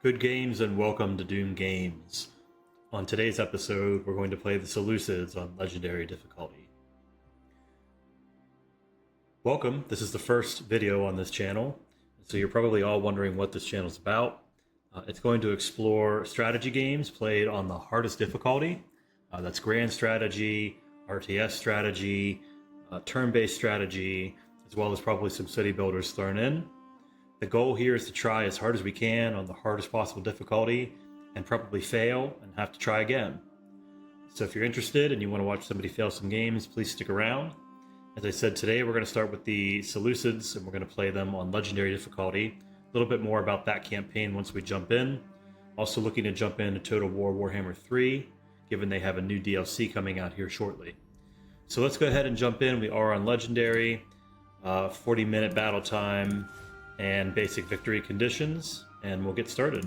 Good games and welcome to Doom Games. On today's episode, we're going to play the Seleucids on Legendary difficulty. Welcome, this is the first video on this channel, so you're probably all wondering what this channel is about. It's going to explore strategy games played on the hardest difficulty. That's Grand Strategy, RTS Strategy, turn-based strategy, as well as probably some city builders thrown in. The goal here is to try as hard as we can on the hardest possible difficulty and probably fail and have to try again. So if you're interested and you want to watch somebody fail some games, please stick around. As I said, today we're going to start with the Seleucids and we're going to play them on legendary difficulty. A little bit more about that campaign once we jump in. Also looking to jump into Total War Warhammer 3, given they have a new DLC coming out here shortly. So let's go ahead and jump in. We are on legendary, 40-minute battle time, and basic victory conditions, and we'll get started.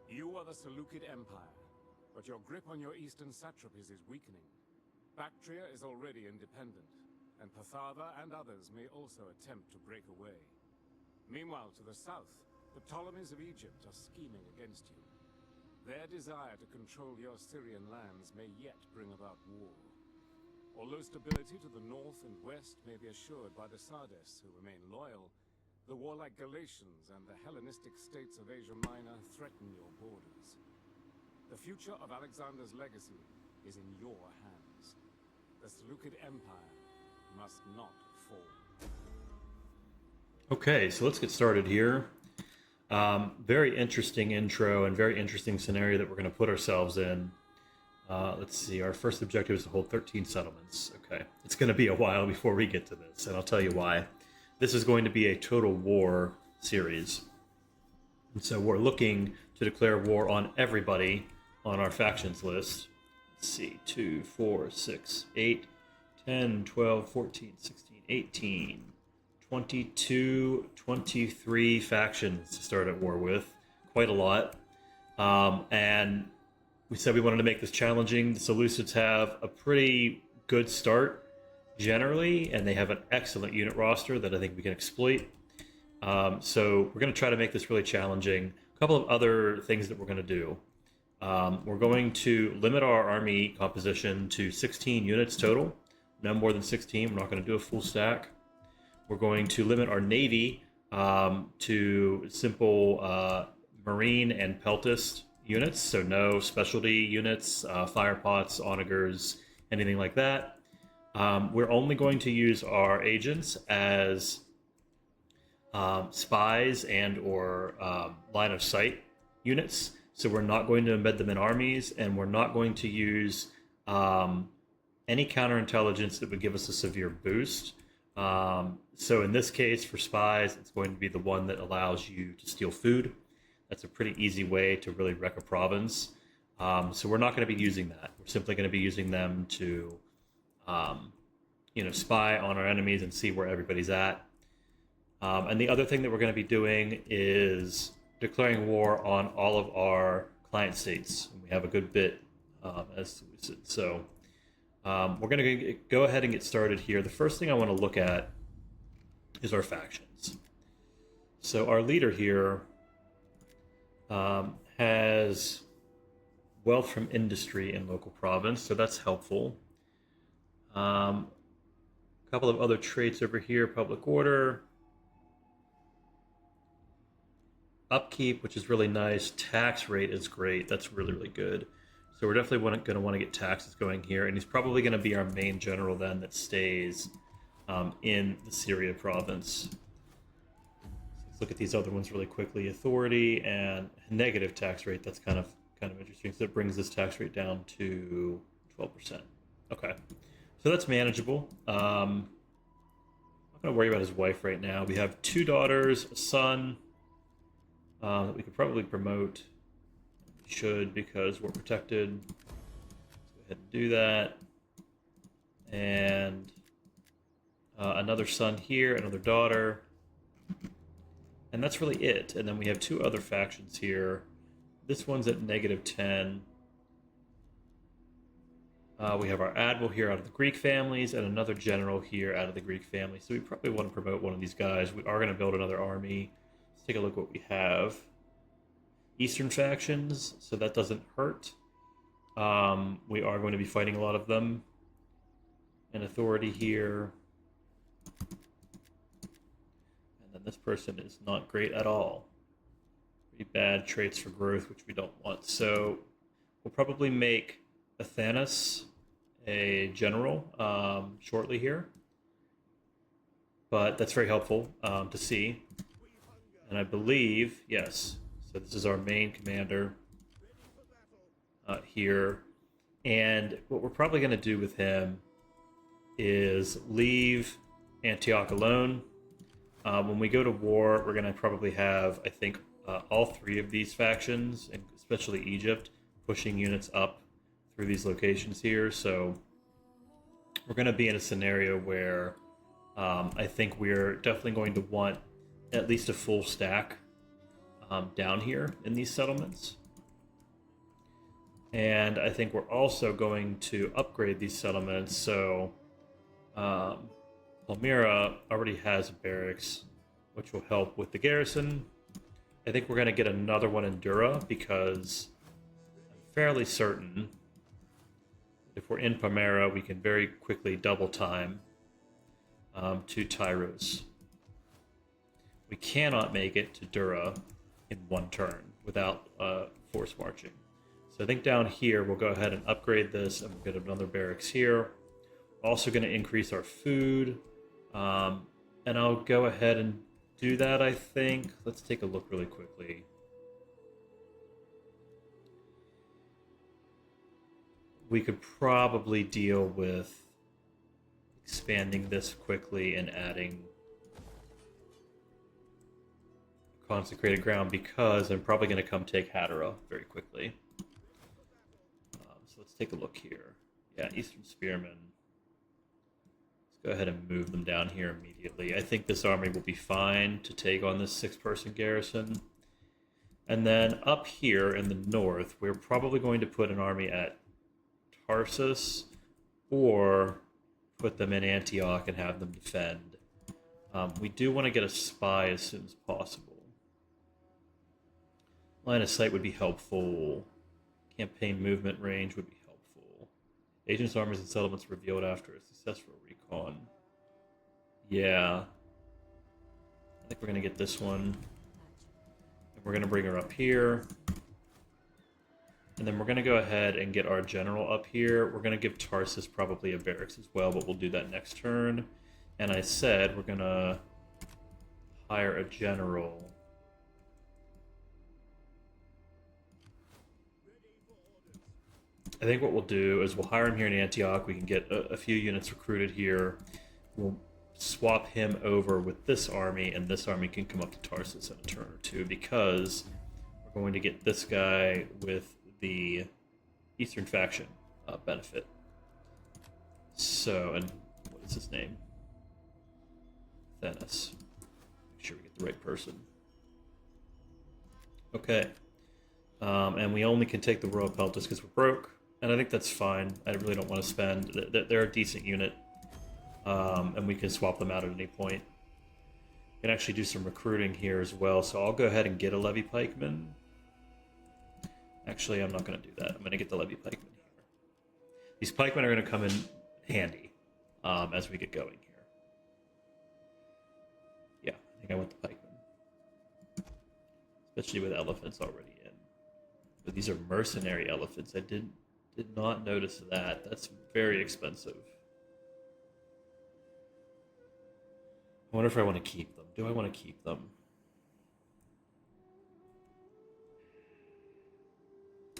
You are the Seleucid Empire, but your grip on your eastern satrapies is weakening. Bactria is already independent, and Patharva and others may also attempt to break away. Meanwhile, to the south, the Ptolemies of Egypt are scheming against you. Their desire to control your Syrian lands may yet bring about war. Although stability to the north and west may be assured by the Sardes, who remain loyal, the warlike Galatians and the Hellenistic states of Asia Minor threaten your borders. The future of Alexander's legacy is in your hands. The Seleucid Empire must not fall. Okay, so let's get started here. Very interesting intro and very interesting scenario that we're going to put ourselves in. Let's see, our first objective is to hold 13 settlements. Okay, it's going to be a while before we get to this, and I'll tell you why. This is going to be a Total War series. And so we're looking to declare war on everybody on our factions list. Let's see, 2, 4, 6, 8, 10, 12, 14, 16, 18, 22, 23 factions to start at war with. Quite a lot. And we said we wanted to make this challenging. The Seleucids have a pretty good start generally, and they have an excellent unit roster that I think we can exploit. So we're going to try to make this really challenging. A couple of other things that we're going to do. We're going to limit our army composition to 16 units total, no more than 16. We're not going to do a full stack. We're going to limit our navy to simple marine and peltist units, so no specialty units, firepots, onagers, anything like that. We're only going to use our agents as spies and or line of sight units. So we're not going to embed them in armies, and we're not going to use any counterintelligence that would give us a severe boost. So in this case, for spies, it's going to be the one that allows you to steal food. That's a pretty easy way to really wreck a province. So we're not going to be using that. We're simply going to be using them to, spy on our enemies and see where everybody's at. And the other thing that we're going to be doing is declaring war on all of our client states. And we have a good bit as we said. So we're going to go ahead and get started here. The first thing I want to look at is our factions. So our leader here has wealth from industry in local province, so that's helpful. A couple of other traits over here: public order, upkeep, which is really nice. Tax rate is great. That's really, really good. So we're definitely going to want to get taxes going here. And he's probably going to be our main general then that stays in the Syria province. So let's look at these other ones really quickly. Authority and negative tax rate. That's kind of interesting. So it brings this tax rate down to 12%. Okay. So that's manageable. I'm not going to worry about his wife right now. We have 2 daughters, a son. That we could probably promote. We should, because we're protected. Let's go ahead and do that. And another son here, another daughter, and that's really it. And then we have two other factions here. This one's at -10. We have our admiral here out of the Greek families and another general here out of the Greek family. So we probably want to promote one of these guys. We are going to build another army. Let's take a look what we have. Eastern factions, so that doesn't hurt. We are going to be fighting a lot of them. An authority here. And then this person is not great at all. Pretty bad traits for growth, which we don't want. So we'll probably make Athanas a general shortly here. But that's very helpful to see. And I believe, yes, so this is our main commander here. And what we're probably going to do with him is leave Antioch alone. When we go to war, we're going to probably have, I think, all three of these factions, and especially Egypt, pushing units up through these locations here. So we're going to be in a scenario where I think we're definitely going to want at least a full stack down here in these settlements. And I think we're also going to upgrade these settlements. So Palmyra already has barracks, which will help with the garrison. I think we're going to get another one in Dura because I'm fairly certain if we're in Palmyra, we can very quickly double time to Tyros. We cannot make it to Dura in one turn without force marching. So I think down here, we'll go ahead and upgrade this, and we'll get another barracks here. Also going to increase our food. And I'll go ahead and do that, I think. Let's take a look really quickly. We could probably deal with expanding this quickly and adding consecrated ground because I'm probably going to come take Hatera very quickly. So let's take a look here. Yeah, Eastern Spearmen. Let's go ahead and move them down here immediately. I think this army will be fine to take on this 6-person garrison. And then up here in the north, we're probably going to put an army at Tarsus or put them in Antioch and have them defend. We do want to get a spy as soon as possible. Line of sight would be helpful. Campaign movement range would be helpful. Agents, armies, and settlements revealed after a successful recon. Yeah. I think we're going to get this one. And we're going to bring her up here. And then we're going to go ahead and get our general up here. We're going to give Tarsus probably a barracks as well, but we'll do that next turn. And I said we're going to hire a general. I think what we'll do is we'll hire him here in Antioch. We can get a few units recruited here. We'll swap him over with this army, and this army can come up to Tarsus in a turn or two because we're going to get this guy with the Eastern faction benefit. So, and what is his name? Thanos. Make sure we get the right person. Okay. And we only can take the Royal Peltas because we're broke. And I think that's fine. I really don't want to spend. They're a decent unit. And we can swap them out at any point. We can actually do some recruiting here as well. So I'll go ahead and get a Levy Pikeman. Actually, I'm not going to do that. I'm going to get the Levy Pikeman here. These pikemen are going to come in handy as we get going here. Yeah, I think I want the pikemen. Especially with elephants already in. But these are mercenary elephants. I did not notice that. That's very expensive. I wonder if I want to keep them. Do I want to keep them?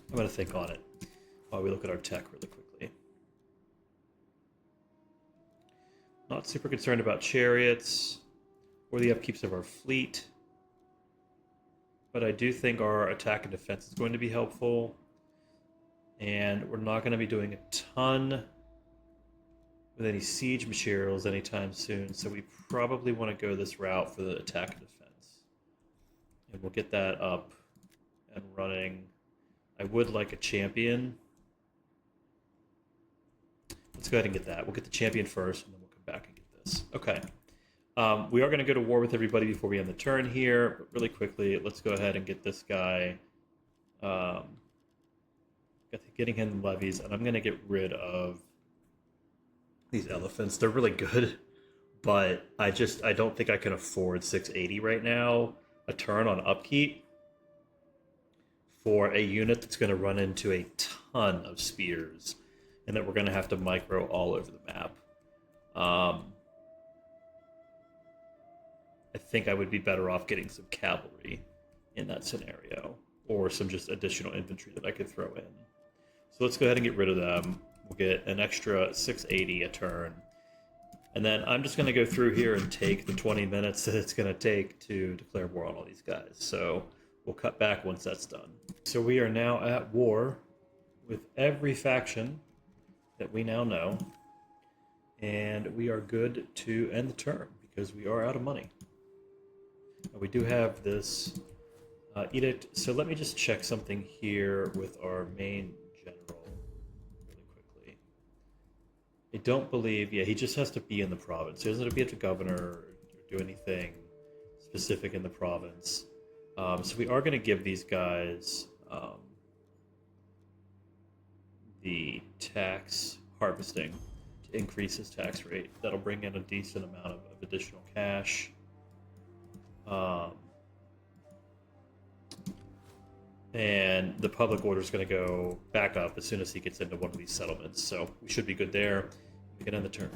I'm going to think on it while we look at our tech really quickly. Not super concerned about chariots or the upkeeps of our fleet. But I do think our attack and defense is going to be helpful. And we're not going to be doing a ton with any siege materials anytime soon, so we probably want to go this route for the attack and defense. And we'll get that up and running. I would like a champion. Let's go ahead and get that. We'll get the champion first, and then we'll come back and get this. Okay. We are going to go to war with everybody before we end the turn here, but really quickly, let's go ahead and get this guy. Getting him levies, and I'm going to get rid of these elephants. They're really good, but I don't think I can afford 680 right now, a turn on upkeep, for a unit that's going to run into a ton of spears, and that we're going to have to micro all over the map. I think I would be better off getting some cavalry in that scenario, or some just additional infantry that I could throw in. So let's go ahead and get rid of them. We'll get an extra 680 a turn. And then I'm just going to go through here and take the 20 minutes that it's going to take to declare war on all these guys. So we'll cut back once that's done. So we are now at war with every faction that we now know. And we are good to end the turn because we are out of money. We do have this edict. So let me just check something here with our main general really quickly. I don't believe, yeah, he just has to be in the province. He doesn't have to be a governor or do anything specific in the province. So we are going to give these guys the tax harvesting to increase his tax rate. That'll bring in a decent amount of additional cash. And the public order is going to go back up as soon as he gets into one of these settlements. So we should be good there. We can end the turn.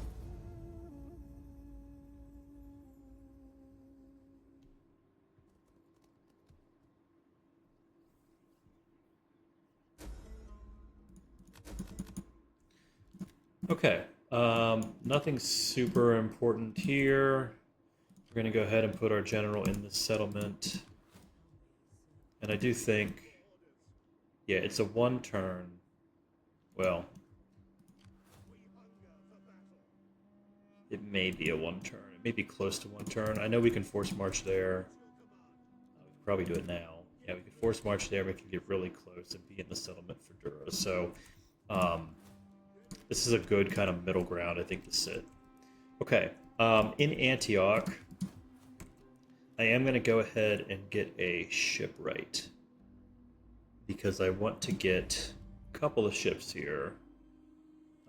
Okay. Nothing super important here. We're going to go ahead and put our general in this settlement. And I do think, yeah, it's a one turn. Well, it may be a one turn. It may be close to one turn. I know we can force march there. We can probably do it now. Yeah, we can force march there. We can get really close and be in the settlement for Dura. So this is a good kind of middle ground, I think, to sit. Okay, in Antioch, I am going to go ahead and get a shipwright because I want to get a couple of ships here.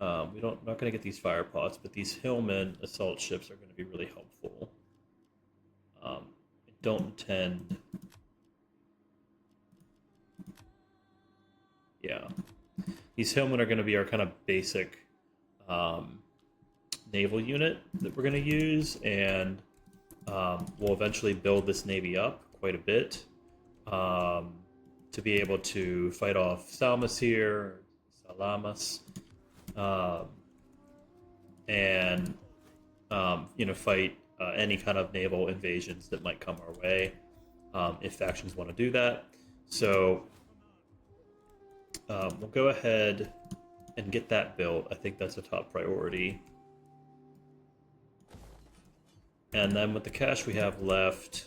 Not going to get these fire pots, but these hillman assault ships are going to be really helpful. I don't intend. Yeah, these hillmen are going to be our kind of basic naval unit that we're going to use, and we'll eventually build this navy up quite a bit to be able to fight off Salamis here, and fight any kind of naval invasions that might come our way if factions want to do that. So we'll go ahead and get that built. I think that's a top priority. And then with the cash we have left,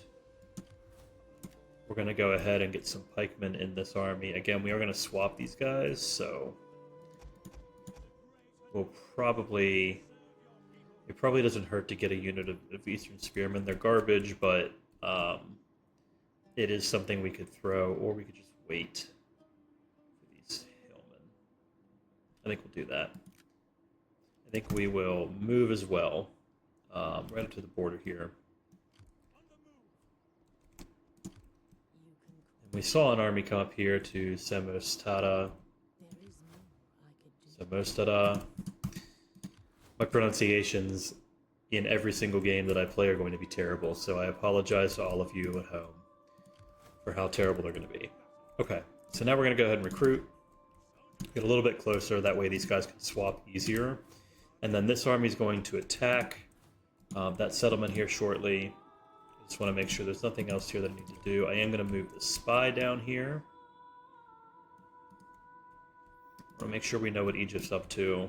we're going to go ahead and get some pikemen in this army. Again, we are going to swap these guys, so we'll probably... It probably doesn't hurt to get a unit of Eastern Spearmen. They're garbage, but it is something we could throw, or we could just wait for these hillmen. I think we'll do that. I think we will move as well. Right up to the border here. And we saw an army come up here to Samostada. My pronunciations in every single game that I play are going to be terrible, so I apologize to all of you at home for how terrible they're going to be. Okay, so now we're going to go ahead and recruit. Get a little bit closer, that way these guys can swap easier. And then this army is going to attack that settlement here shortly. I just want to make sure there's nothing else here that I need to do. I am going to move the spy down here. I want to make sure we know what Egypt's up to.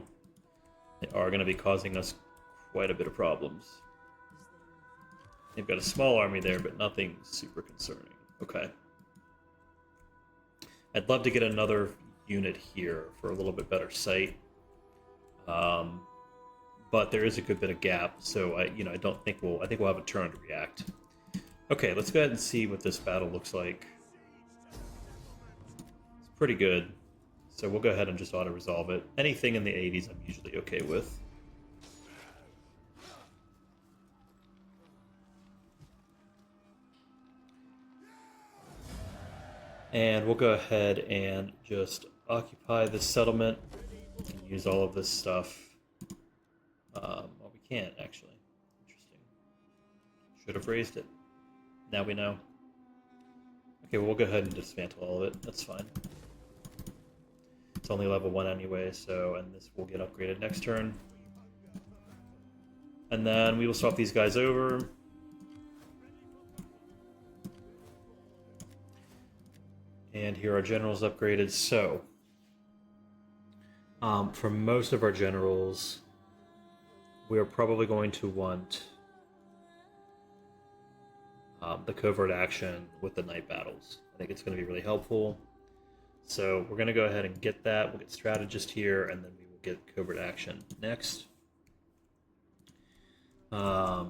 They are going to be causing us quite a bit of problems. They've got a small army there, but nothing super concerning. Okay. I'd love to get another unit here for a little bit better sight. But there is a good bit of gap, so I don't think I think we'll have a turn to react. Okay, let's go ahead and see what this battle looks like. It's pretty good, so we'll go ahead and just auto-resolve it. Anything in the 80s I'm usually okay with. And we'll go ahead and just occupy this settlement and use all of this stuff. Well, we can't, actually. Interesting. Should have raised it. Now we know. Okay, well, we'll go ahead and dismantle all of it. That's fine. It's only level 1 anyway, and this will get upgraded next turn. And then we will swap these guys over. And here our generals upgraded. So, for most of our generals, we are probably going to want the covert action with the night battles. I think it's going to be really helpful. So we're going to go ahead and get that. We'll get strategist here, and then we will get covert action next. Let's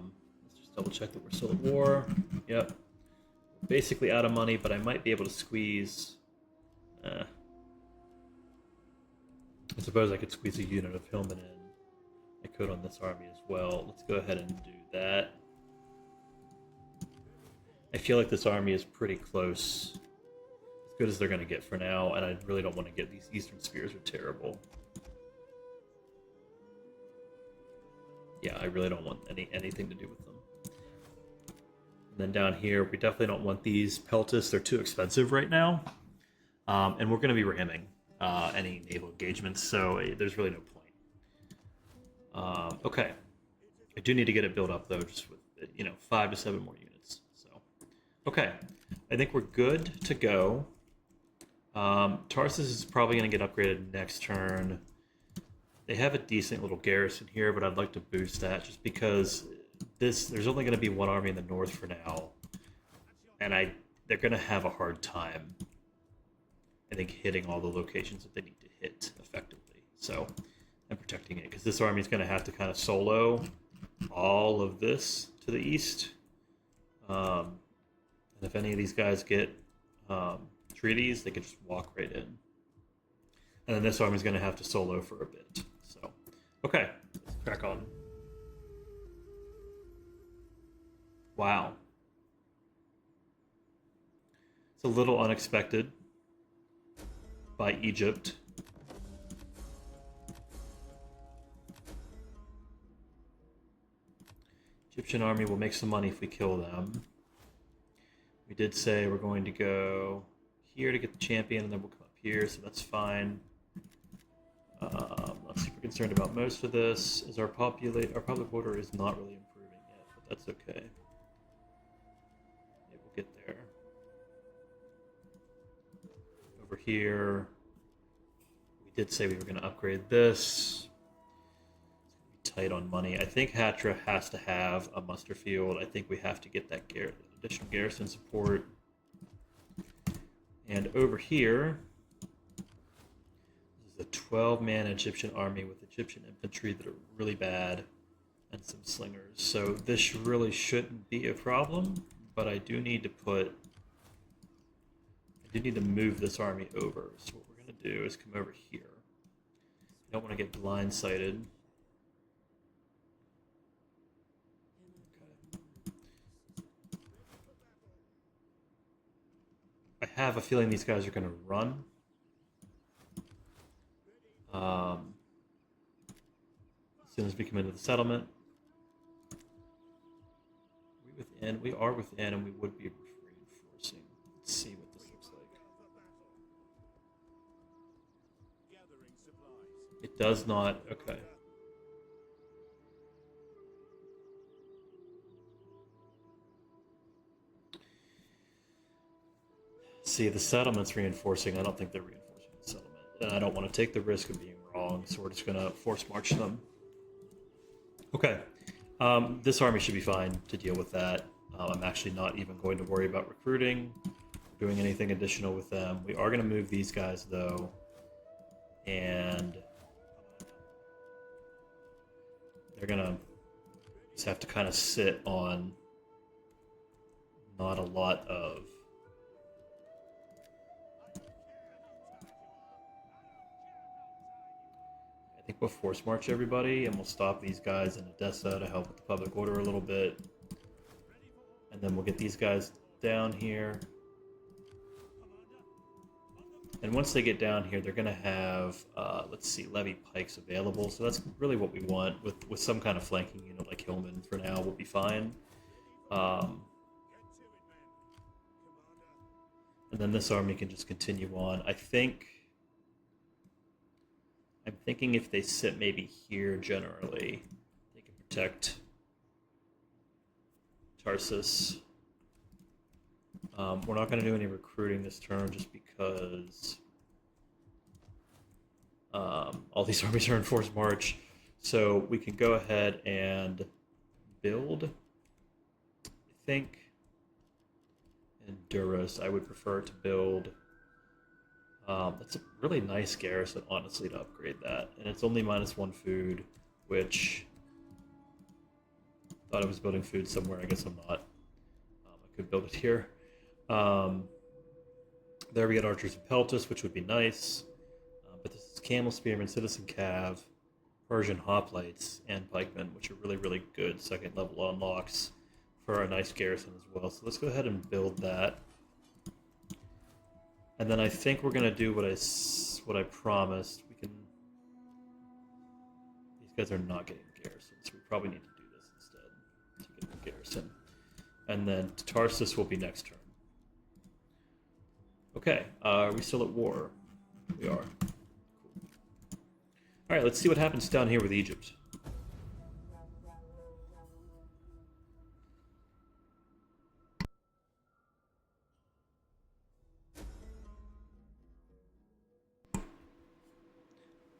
just double check that we're still at war. Yep. Basically out of money, but I might be able to squeeze. I suppose I could squeeze a unit of Hillman in. I could on this army as well. Let's go ahead and do that. I feel like this army is pretty close. As good as they're going to get for now, and I really don't want to get these Eastern Spears are terrible. Yeah, I really don't want anything to do with them. And then down here, we definitely don't want these Peltis. They're too expensive right now. And we're going to be ramming any naval engagements, so there's really no point. Okay. I do need to get it built up, though, just with, 5 to 7 more units. So, okay. I think we're good to go. Tarsus is probably going to get upgraded next turn. They have a decent little garrison here, but I'd like to boost that just because there's only going to be one army in the north for now, and they're going to have a hard time, I think, hitting all the locations that they need to hit effectively. So I'm protecting it because this army is going to have to kind of solo all of this to the east. And if any of these guys get treaties, they can just walk right in. And then this army is going to have to solo for a bit. So, okay, let's crack on. Wow. It's a little unexpected by Egypt. Egyptian army will make some money if we kill them. We did say we're going to go here to get the champion, and then we'll come up here, so that's fine. Not super concerned about most of this. Is our public order is not really improving yet, but that's okay. It will get there. Over here, we did say we were going to upgrade this. It's going to be tight on money. I think Hatra has to have a muster field. I think we have to get that additional garrison support. And over here, this is a 12-man Egyptian army with Egyptian infantry that are really bad and some slingers. So this really shouldn't be a problem, but I do need to move this army over. So what we're going to do is come over here. I don't want to get blindsided. I have a feeling these guys are going to run. As soon as we come into the settlement. We are within, and we would be reinforcing. Let's see what this looks like. It does not. Okay. See, the settlement's reinforcing. I don't think they're reinforcing the settlement. And I don't want to take the risk of being wrong, so we're just going to force march them. Okay. This army should be fine to deal with that. I'm actually not even going to worry about recruiting, doing anything additional with them. We are going to move these guys, though, and they're going to just have to kind of sit on not a lot of... I think we'll force march everybody, and we'll stop these guys in Edessa to help with the public order a little bit. And then we'll get these guys down here. And once they get down here, they're going to have, let's see, levy pikes available. So that's really what we want. With some kind of flanking unit like Hillman for now, we'll be fine. And then this army can just continue on. I'm thinking if they sit maybe here generally, they can protect Tarsus. We're not going to do any recruiting this turn just because all these armies are in forced march. So we can go ahead and build, I think, in Durrus. I would prefer to build. That's a really nice garrison, honestly, to upgrade that. And it's only -1 food, which I thought I was building food somewhere. I guess I'm not. I could build it here. There we get Archers of Peltus, which would be nice. But this is Camel Spearmen, Citizen Cav, Persian Hoplites, and Pikemen, which are really, really good second level unlocks for a nice garrison as well. So let's go ahead and build that. And then I think we're gonna do what I promised. We can. These guys are not getting garrisons, so we probably need to do this instead to get the garrison. And then Tarsus will be next turn. Okay, are we still at war? We are. Cool. All right, let's see what happens down here with Egypt.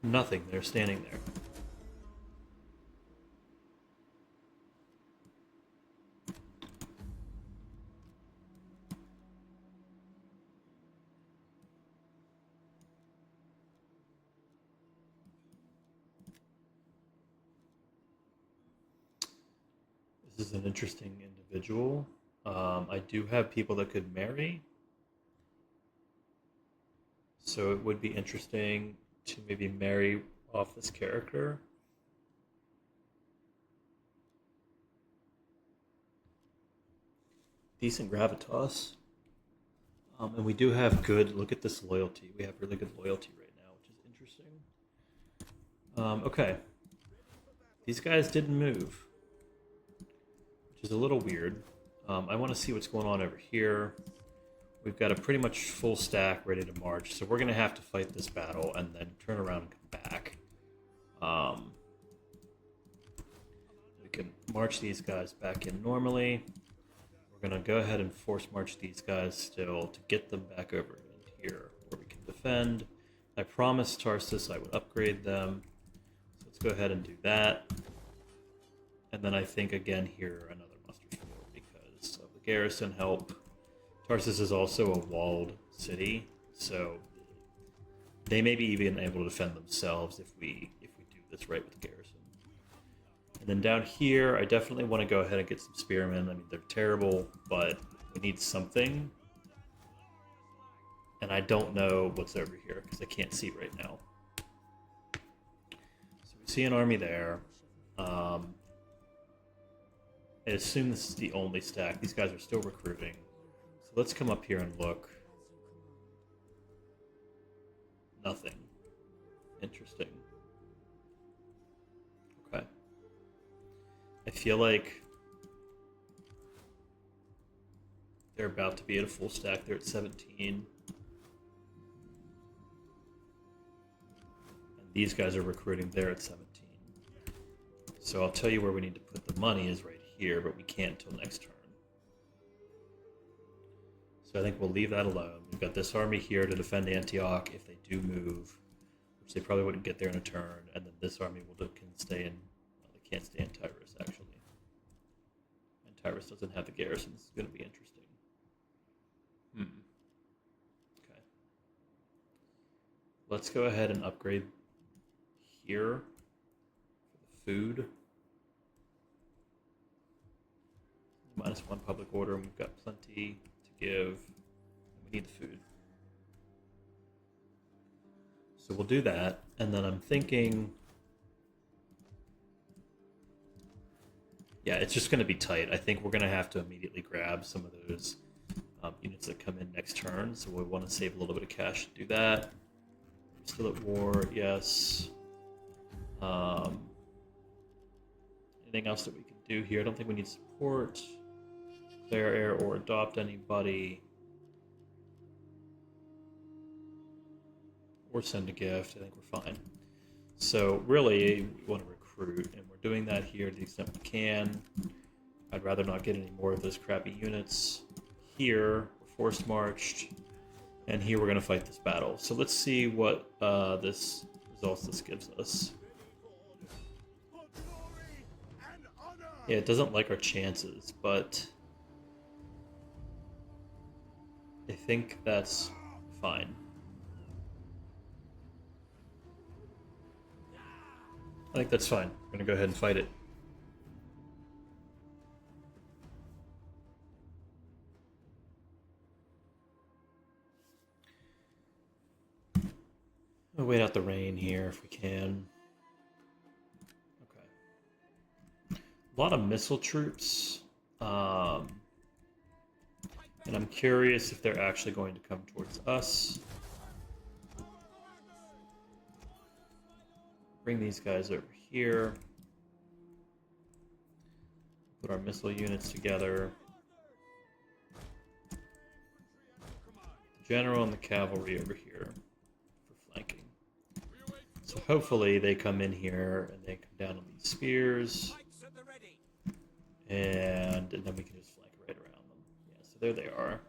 Nothing. They're standing there. This is an interesting individual. I do have people that could marry. So it would be interesting to maybe marry off this character. Decent gravitas. And we do have good, look at this loyalty. We have really good loyalty right now, which is interesting. Okay. These guys didn't move, which is a little weird. I want to see what's going on over here. We've got a pretty much full stack ready to march, so we're going to have to fight this battle and then turn around and come back. We can march these guys back in normally. We're going to go ahead and force march these guys still to get them back over in here where we can defend. I promised Tarsus I would upgrade them, so let's go ahead and do that. And then I think again here another muster field because of the garrison help. Tarsus is also a walled city, so they may be even able to defend themselves if we do this right with the garrison. And then down here, I definitely want to go ahead and get some spearmen. I mean, they're terrible, but we need something. And I don't know what's over here because I can't see right now. So we see an army there. I assume this is the only stack. These guys are still recruiting. So let's come up here and look. Nothing. Interesting. Okay. I feel like they're about to be at a full stack. They're at 17. And these guys are recruiting. They're at 17. So I'll tell you where we need to put the money is right here, but we can't until next turn. So I think we'll leave that alone. We've got this army here to defend Antioch if they do move, which they probably wouldn't get there in a turn, and then this army can stay in. Well, they Can't stand Tyrus, actually. And Tyrus doesn't have the garrison. This is going to be interesting. Okay. Let's go ahead and upgrade here for the food. -1 public order, and we've got plenty to give. We need the food. So we'll do that, and then I'm thinking... Yeah, it's just going to be tight. I think we're going to have to immediately grab some of those units that come in next turn, so we want to save a little bit of cash to do that. We're still at war, yes. Anything else that we can do here? I don't think we need support. Declare heir or adopt anybody. Or send a gift. I think we're fine. So really, we want to recruit, and we're doing that here to the extent we can. I'd rather not get any more of those crappy units. Here, we're forced marched, and here we're going to fight this battle. So let's see what this results this gives us. Yeah, it doesn't like our chances, but I think that's fine. I think that's fine. We're going to go ahead and fight it. We'll wait out the rain here if we can. Okay. A lot of missile troops. And I'm curious if they're actually going to come towards us. Bring these guys over here. Put our missile units together. The general and the cavalry over here for flanking. So hopefully they come in here and they come down on these spears. And then we can just flank right around them. Yeah, so there they are.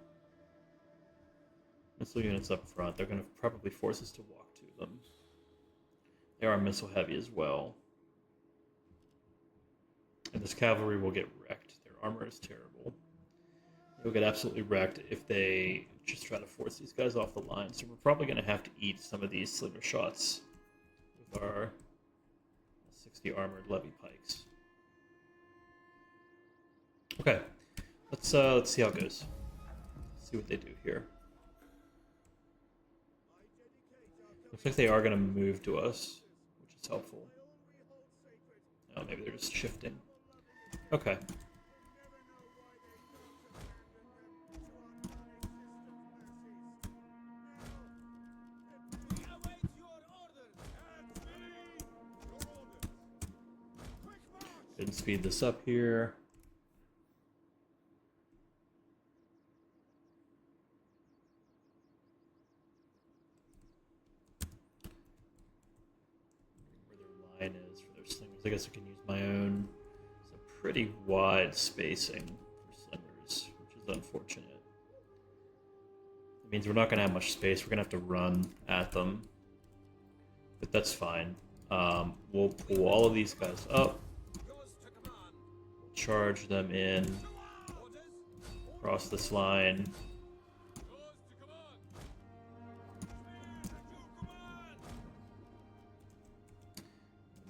Missile units up front. They're going to probably force us to walk to them. They are missile heavy as well. And this cavalry will get wrecked. Their armor is terrible. They'll get absolutely wrecked if they just try to force these guys off the line. So we're probably going to have to eat some of these slinger shots with our 60 armored levy pikes. Okay, let's see how it goes. See what they do here. Looks like they are going to move to us, which is helpful. Oh, maybe they're just shifting. Okay. Didn't speed this up here. Line is for their slingers. I guess I can use my own. It's a pretty wide spacing for slingers, which is unfortunate. It means we're not going to have much space. We're going to have to run at them. But that's fine. We'll pull all of these guys up. Charge them in. Across this line.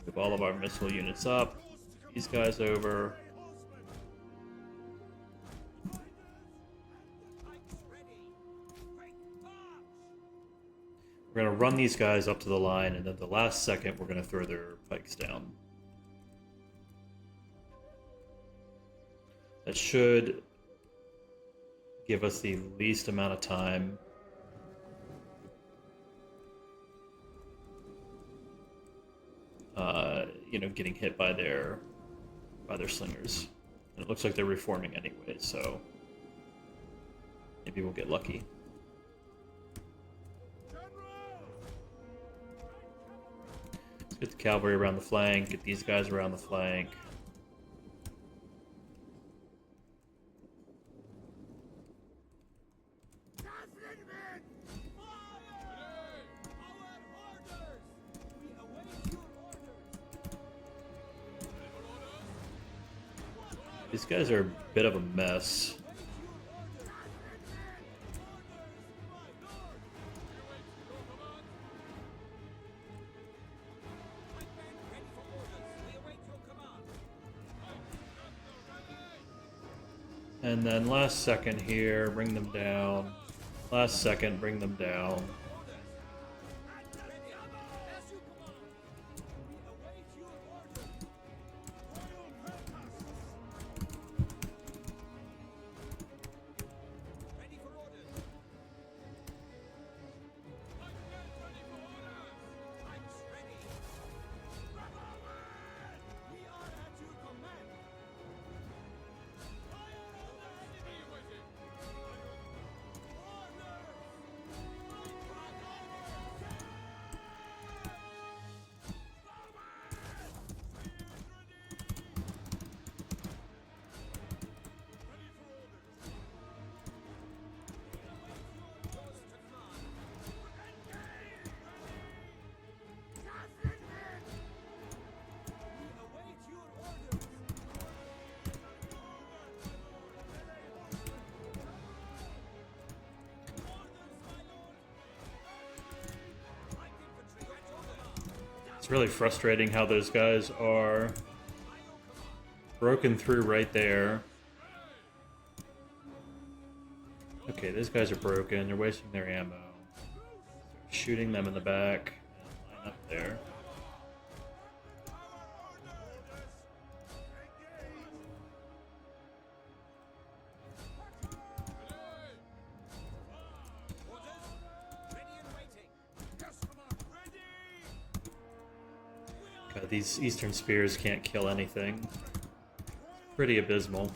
Move all of our missile units up. These guys over. We're going to run these guys up to the line, and then the last second we're going to throw their pikes down. That should give us the least amount of time getting hit by their slingers. And it looks like they're reforming anyway, so maybe we'll get lucky. Let's get the cavalry around the flank, get these guys around the flank. These guys are a bit of a mess. And then last second here, bring them down. Last second, bring them down. It's really frustrating how those guys are broken through right there. Okay, those guys are broken. They're wasting their ammo. Shooting them in the back and line up there. God, these Eastern Spears can't kill anything. Pretty abysmal.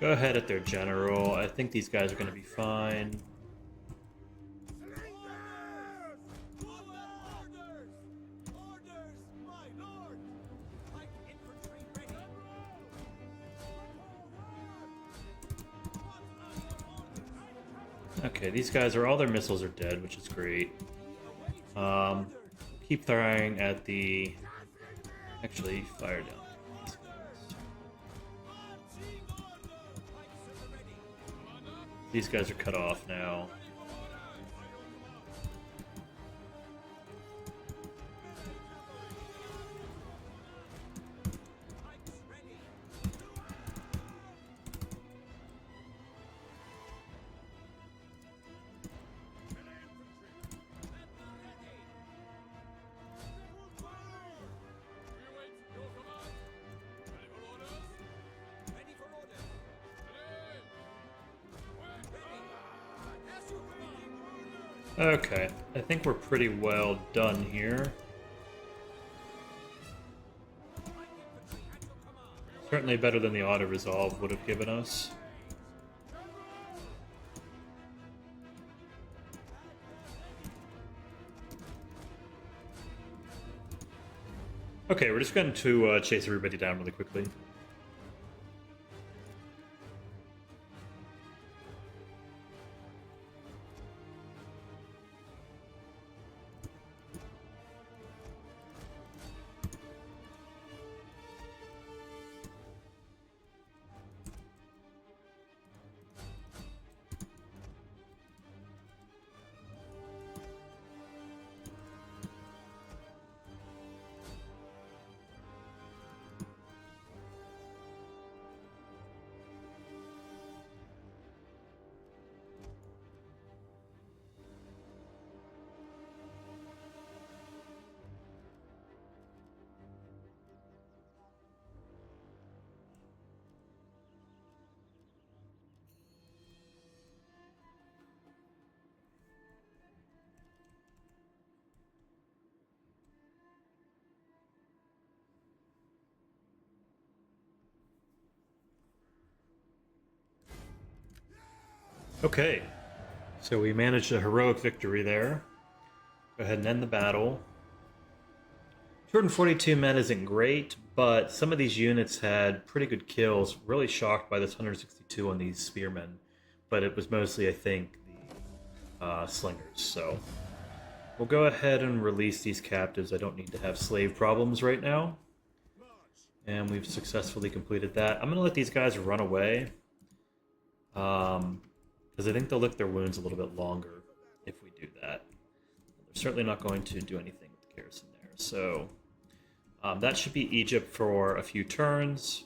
Go ahead at their general. I think these guys are going to be fine. Okay, these guys are all their missiles are dead, which is great. Keep firing at the. Actually, fire down. These guys are cut off now. Okay, I think we're pretty well done here. Certainly better than the auto-resolve would have given us. Okay, we're just going to chase everybody down really quickly. Okay, so we managed a heroic victory there. Go ahead and end the battle. 242 men isn't great, but some of these units had pretty good kills. Really shocked by this 162 on these spearmen, but it was mostly, I think, the slingers. So we'll go ahead and release these captives. I don't need to have slave problems right now. And we've successfully completed that. I'm going to let these guys run away. Because I think they'll lick their wounds a little bit longer if we do that. They're certainly not going to do anything with the garrison there. So that should be Egypt for a few turns.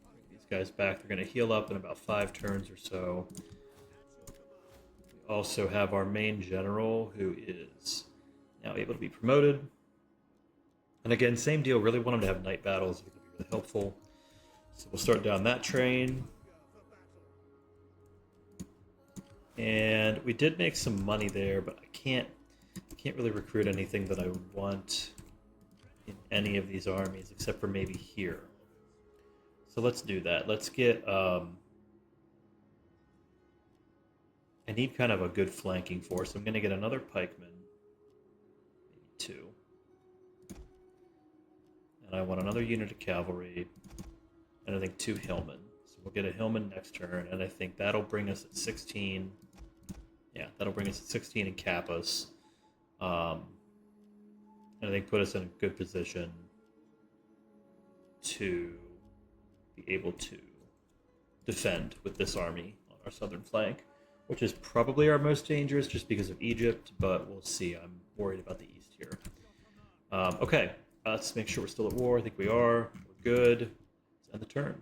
Bring these guys back. They're going to heal up in about 5 turns or so. We also have our main general, who is now able to be promoted. And again, same deal. Really want him to have night battles. It would be really helpful. So we'll start down that train. And we did make some money there, but I can't really recruit anything that I want in any of these armies except for maybe here. So let's do that. Let's get I need kind of a good flanking force. I'm going to get another pikeman, maybe 2. And I want another unit of cavalry. And I think 2 hillmen. So we'll get a hillman next turn, and I think that'll bring us at 16. Yeah, that'll bring us at 16 and cap us. And I think put us in a good position to be able to defend with this army on our southern flank, which is probably our most dangerous just because of Egypt, but we'll see. I'm worried about the east here. Okay, let's make sure we're still at war. I think we are. We're good. And the turn.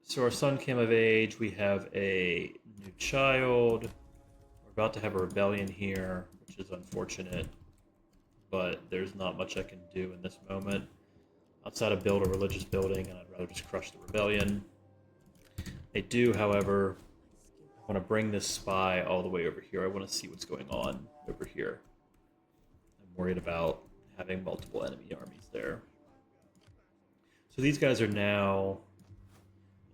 So our son came of age. We have a new child. We're about to have a rebellion here, which is unfortunate, but there's not much I can do in this moment outside of build a religious building, and I'd rather just crush the rebellion. I do, however, want to bring this spy all the way over here. I want to see what's going on over here. I'm worried about having multiple enemy armies there. So these guys are now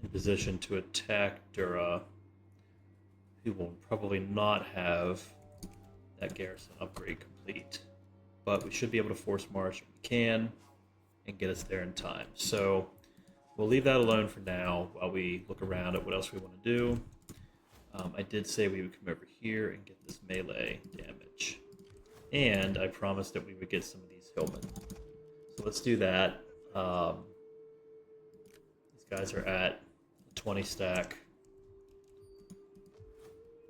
in position to attack Dura, who will probably not have that garrison upgrade complete. But we should be able to force march if we can and get us there in time. So we'll leave that alone for now while we look around at what else we want to do. I did say we would come over here and get this melee damage. And I promised that we would get some of these hillmen. So let's do that. These guys are at a 20 stack.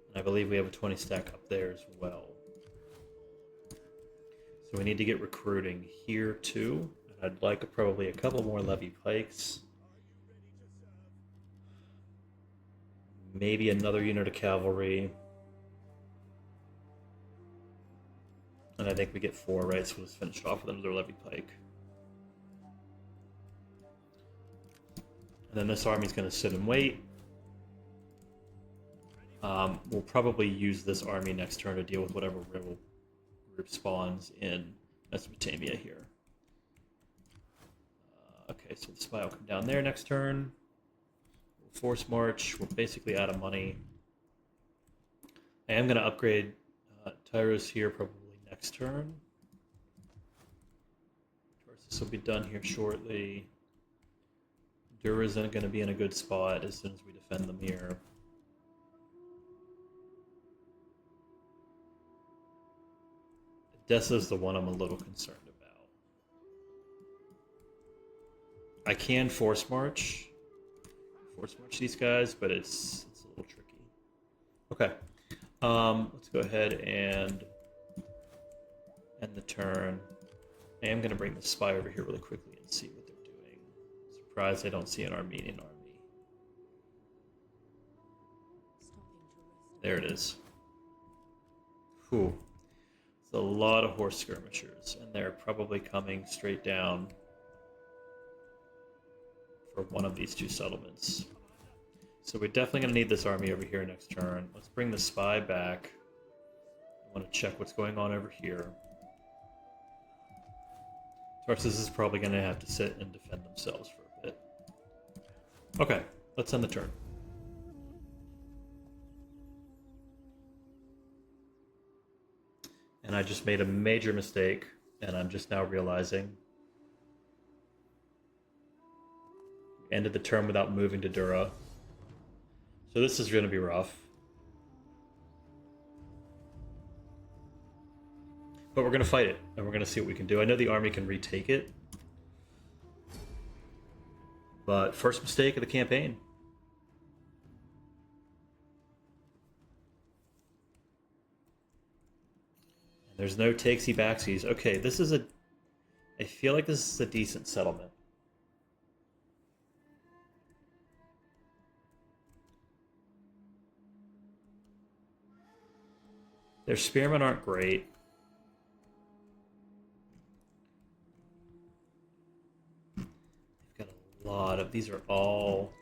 And I believe we have a 20 stack up there as well. So we need to get recruiting here too. I'd like probably a couple more levy pikes. Maybe another unit of cavalry. And I think we get 4, right? So we'll just finish off with another levy pike. And then this army's going to sit and wait. We'll probably use this army next turn to deal with whatever rebel group spawns in Mesopotamia here. Okay, so the spy will come down there next turn. We'll force march. We're basically out of money. I am going to upgrade Tyros here probably next turn. This will be done here shortly. Dura isn't going to be in a good spot as soon as we defend them here. Edessa is the one I'm a little concerned about. I can force march these guys, but it's a little tricky. Okay, let's go ahead and end the turn. I am going to bring the spy over here really quickly and see what they're doing. Surprised I don't see an Armenian army. There it is. Whew. It's a lot of horse skirmishers, and they're probably coming straight down for one of these 2 settlements. So we're definitely going to need this army over here next turn. Let's bring the spy back. I want to check what's going on over here. Tarsus is probably going to have to sit and defend themselves for a bit. Okay, let's end the turn. And I just made a major mistake, and I'm just now realizing. Ended the turn without moving to Dura. So this is going to be rough. But we're going to fight it, and we're going to see what we can do. I know the army can retake it. But first mistake of the campaign. There's no takesy backsies. Okay, this is a... I feel like this is a decent settlement. Their spearmen aren't great. They've got a lot of... These are all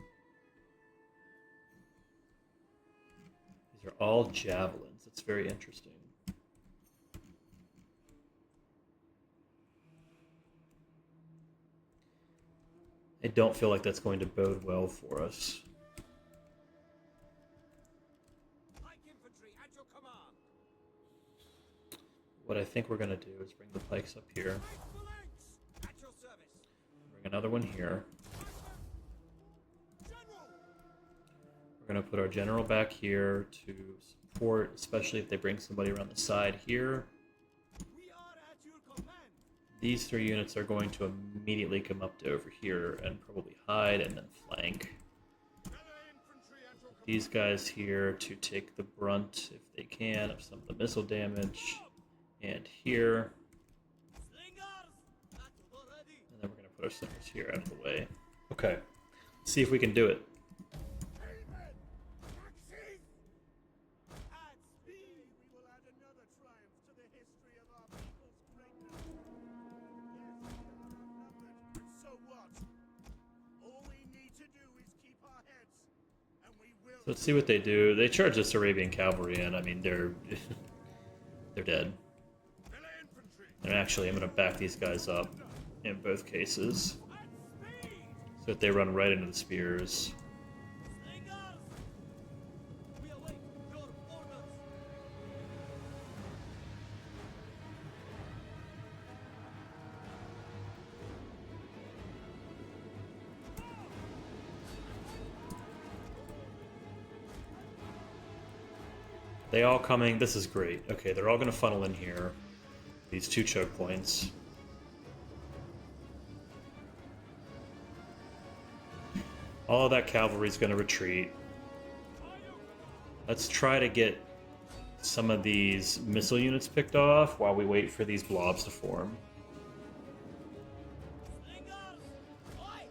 javelins. It's very interesting. I don't feel like that's going to bode well for us. What I think we're going to do is bring the pikes up here. Bring another one here. We're going to put our general back here to support, especially if they bring somebody around the side here. These 3 units are going to immediately come up to over here and probably hide and then flank. These guys here to take the brunt, if they can, of some of the missile damage. And here. And then we're going to put our centers here out of the way. Okay. Let's see if we can do it. So let's see what they do. They charge this Arabian cavalry in. I mean, they're dead. And actually, I'm going to back these guys up in both cases so that they run right into the spears. They all coming. This is great. Okay, they're all going to funnel in here. These 2 choke points. All of that cavalry is going to retreat. Let's try to get some of these missile units picked off while we wait for these blobs to form. I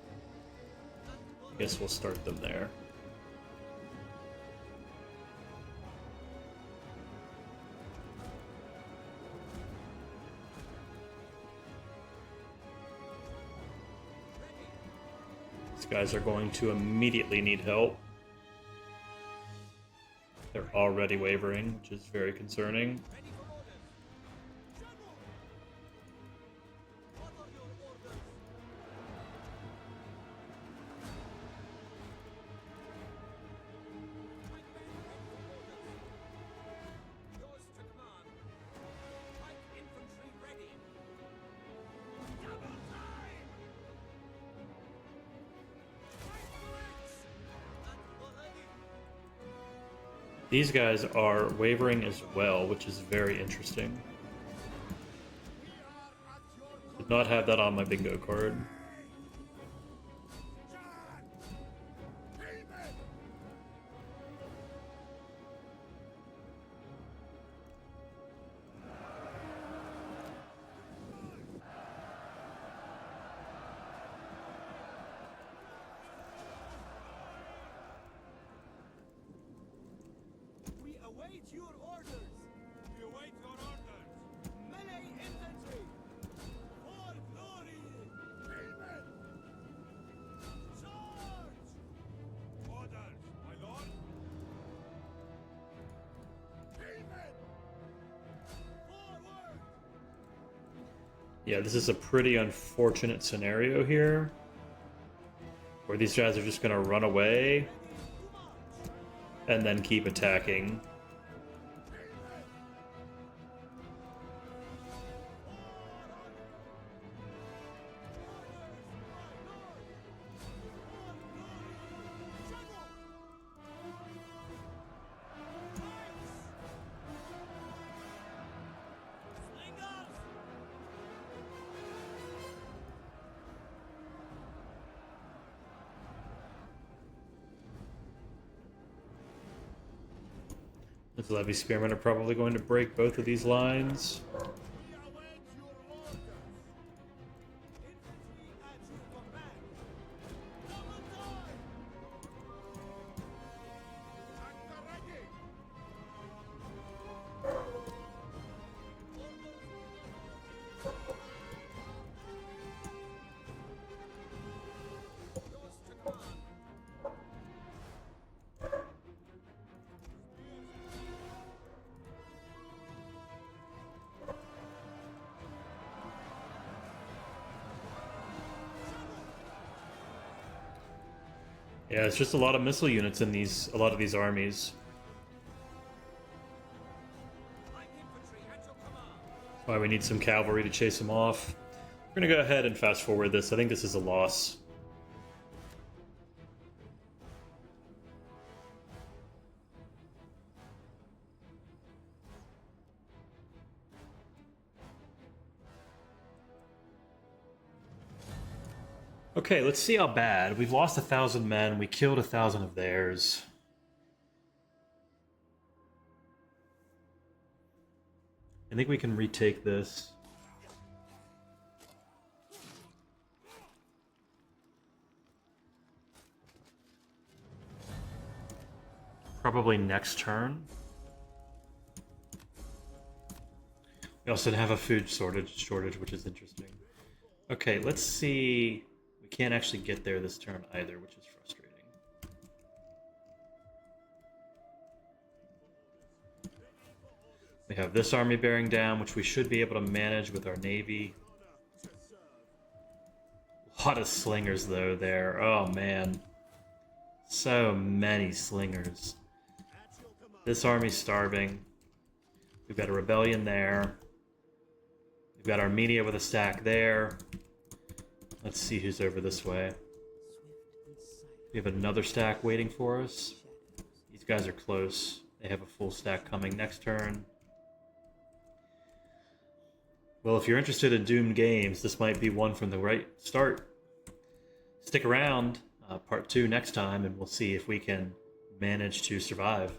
guess we'll start them there. Guys are going to immediately need help. They're already wavering, which is very concerning. These guys are wavering as well, which is very interesting. Did not have that on my bingo card. Your orders! We await your orders! Melee infantry! For glory! Amen! Charge! Orders, my lord! Amen! Forward! Yeah, this is a pretty unfortunate scenario here, where these guys are just going to run away and then keep attacking. Those levy spearmen are probably going to break both of these lines. We await your orders. Infantry at your command. Double time. Anchor ready. Yours to command. Yeah, it's just a lot of missile units in a lot of these armies. Light infantry at your command. That's why we need some cavalry to chase them off. We're gonna go ahead and fast forward this. I think this is a loss. Okay, let's see how bad. We've lost 1,000 men. We killed 1,000 of theirs. I think we can retake this. Probably next turn. We also have a food shortage, which is interesting. Okay, let's see. We can't actually get there this turn either, which is frustrating. We have this army bearing down, which we should be able to manage with our navy. A lot of slingers, though, there. Oh, man. So many slingers. This army's starving. We've got a rebellion there. We've got Armenia with a stack there. Let's see who's over this way. We have another stack waiting for us. These guys are close. They have a full stack coming next turn. Well, if you're interested in doomed games, this might be one from the right start. Stick around, part 2 next time, and we'll see if we can manage to survive.